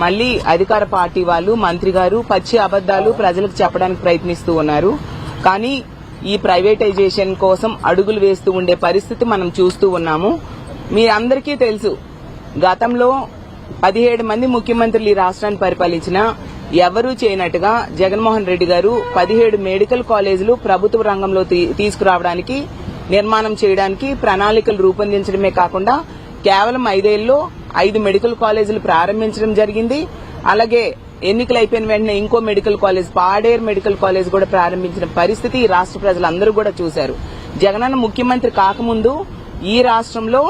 మళ్లీ అధికార పార్టీ వాళ్ళు, మంత్రి గారు పచ్చి అబద్దాలు ప్రజలకు చెప్పడానికి ప్రయత్నిస్తూ ఉన్నారు. కానీ ఈ ప్రైవేటైజేషన్ కోసం అడుగులు వేస్తూ ఉండే పరిస్థితి మనం చూస్తూ ఉన్నాము. మీ అందరికీ తెలుసు, గతంలో 17 మంది ముఖ్యమంత్రులు ఈ రాష్ట్రాన్ని పరిపాలించిన ఎవరూ చేయనట్టుగా జగన్మోహన్ రెడ్డి గారు 17 మెడికల్ కాలేజీలు ప్రభుత్వ రంగంలో తీసుకురావడానికి, నిర్మాణం చేయడానికి ప్రణాళికలు రూపొందించడమే కాకుండా కేవలం 5 ఏళ్లలో 5 మెడికల్ కాలేజీలు ప్రారంభించడం జరిగింది. అలాగే ఎన్నికలు అయిపోయిన వెంటనే ఇంకో medical college, Paderu medical college కూడా ప్రారంభించిన పరిస్థితి ఈ రాష్ట్ర ప్రజలందరూ కూడా చూశారు. జగనన్న ముఖ్యమంత్రి కాకముందు ఈ రాష్ట్రంలో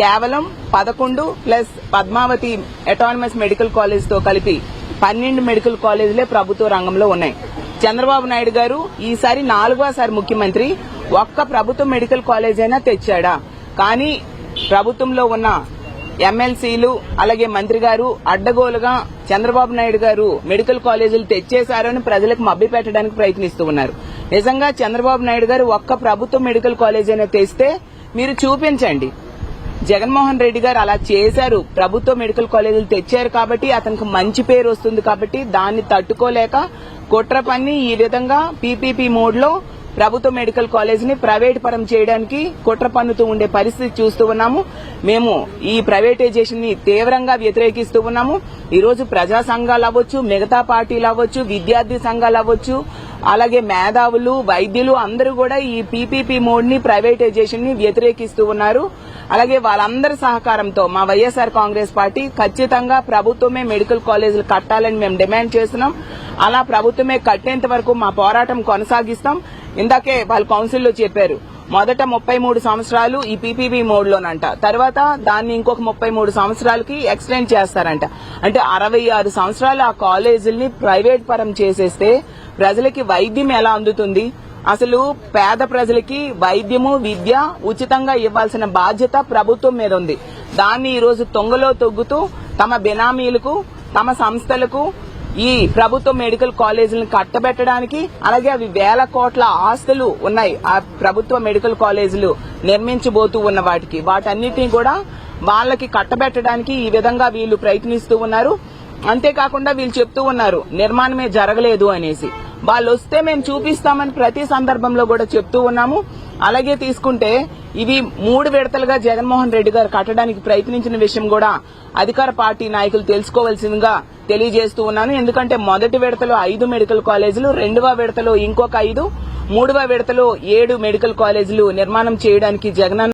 కేవలం 11 plus Padmavati autonomous medical college తో కలిపి 12 మెడికల్ కాలేజీలే ప్రభుత్వ రంగంలో ఉన్నాయి. చంద్రబాబు నాయుడు గారు ఈసారి 4వసారి ముఖ్యమంత్రి, ఒక్క ప్రభుత్వ మెడికల్ కాలేజ్ అయినా తెచ్చాడా? కానీ ప్రభుత్వంలో ఉన్న ఎమ్మెల్సీలు అలాగే మంత్రి గారు అడ్డగోలుగా చంద్రబాబు నాయుడు గారు మెడికల్ కాలేజీలు తెచ్చేశారని ప్రజలకు మభ్యపెట్టడానికి ప్రయత్నిస్తూ ఉన్నారు. నిజంగా చంద్రబాబు నాయుడు గారు ఒక్క ప్రభుత్వ మెడికల్ కాలేజ్ అయినా తెస్తే మీరు చూపించండి. జగన్మోహన్ రెడ్డి గారు అలా చేశారు, ప్రభుత్వ మెడికల్ కాలేజీలు తెచ్చారు కాబట్టి అతనికి మంచి పేరు వస్తుంది కాబట్టి దాన్ని తట్టుకోలేక కుట్ర పన్ని ఈ విధంగా పీపీపీ మోడ్ లో ప్రభుత్వ మెడికల్ కాలేజీని ప్రైవేట్ పరం చేయడానికి కుట్ర పన్నుతూ ఉండే పరిస్థితి చూస్తూ ఉన్నాము. మేము ఈ ప్రైవేటైజేషన్ ని తీవ్రంగా వ్యతిరేకిస్తూ ఉన్నాము. ఈ రోజు ప్రజా సంఘాలు అవ్వచ్చు, మిగతా పార్టీలు అవ్వచ్చు, విద్యార్థి సంఘాలు అవ్వచ్చు, అలాగే మేధావులు, వైద్యులు అందరూ కూడా ఈ పీపీపీ మోడ్ ని, ప్రైవేటైజేషన్ ని వ్యతిరేకిస్తూ ఉన్నారు. అలాగే వాళ్ళందరి సహకారంతో మా వైఎస్ఆర్ కాంగ్రెస్ పార్టీ ఖచ్చితంగా ప్రభుత్వమే మెడికల్ కాలేజీలు కట్టాలని మేము డిమాండ్ చేస్తున్నాం. అలా ప్రభుత్వమే కట్టేంత వరకు మా పోరాటం కొనసాగిస్తాం. ఇందాకే వాళ్ళు కౌన్సిల్లో చెప్పారు, మొదట 33 సంవత్సరాలు ఈ పీపీపీ మోడ్ లోనంట, తర్వాత దాన్ని ఇంకొక 33 సంవత్సరాలకి ఎక్స్టెండ్ చేస్తారంట. అంటే 66 సంవత్సరాలు ఆ కాలేజీల్ని ప్రైవేట్ పరం చేసేస్తే ప్రజలకి వైద్యం ఎలా అందుతుంది? అసలు పేద ప్రజలకి వైద్యము, విద్య ఉచితంగా ఇవ్వాల్సిన బాధ్యత ప్రభుత్వం మీద ఉంది. దాన్ని ఈ రోజు తొంగలో తొగ్గుతూ తమ బినామీలకు, తమ సంస్థలకు ఈ ప్రభుత్వ మెడికల్ కాలేజీలను కట్టబెట్టడానికి, అలాగే అవి వేల కోట్ల ఆస్తులు ఉన్నాయి ఆ ప్రభుత్వ మెడికల్ కాలేజీలు నిర్మించబోతూ ఉన్న వాటన్నిటినీ కూడా వాళ్ళకి కట్టబెట్టడానికి ఈ విధంగా వీళ్ళు ప్రయత్నిస్తూ ఉన్నారు. అంతేకాకుండా వీళ్ళు చెప్తూ ఉన్నారు నిర్మాణమే జరగలేదు అనేసి. వాళ్ళు వస్తే మేము చూపిస్తామని ప్రతి సందర్భంలో కూడా చెప్తూ ఉన్నాము. అలాగే తీసుకుంటే ఇవి 3 విడతలుగా జగన్మోహన్ రెడ్డి గారు కట్టడానికి ప్రయత్నించిన విషయం కూడా అధికార పార్టీ నాయకులు తెలుసుకోవాల్సిందిగా తెలియజేస్తూ ఉన్నాను. ఎందుకంటే మొదటి విడతలో 5 మెడికల్ కాలేజీలు, 2వ విడతలో ఇంకొక 5, 3వ విడతలో 7 మెడికల్ కాలేజీలు నిర్మాణం చేయడానికి జగనన్న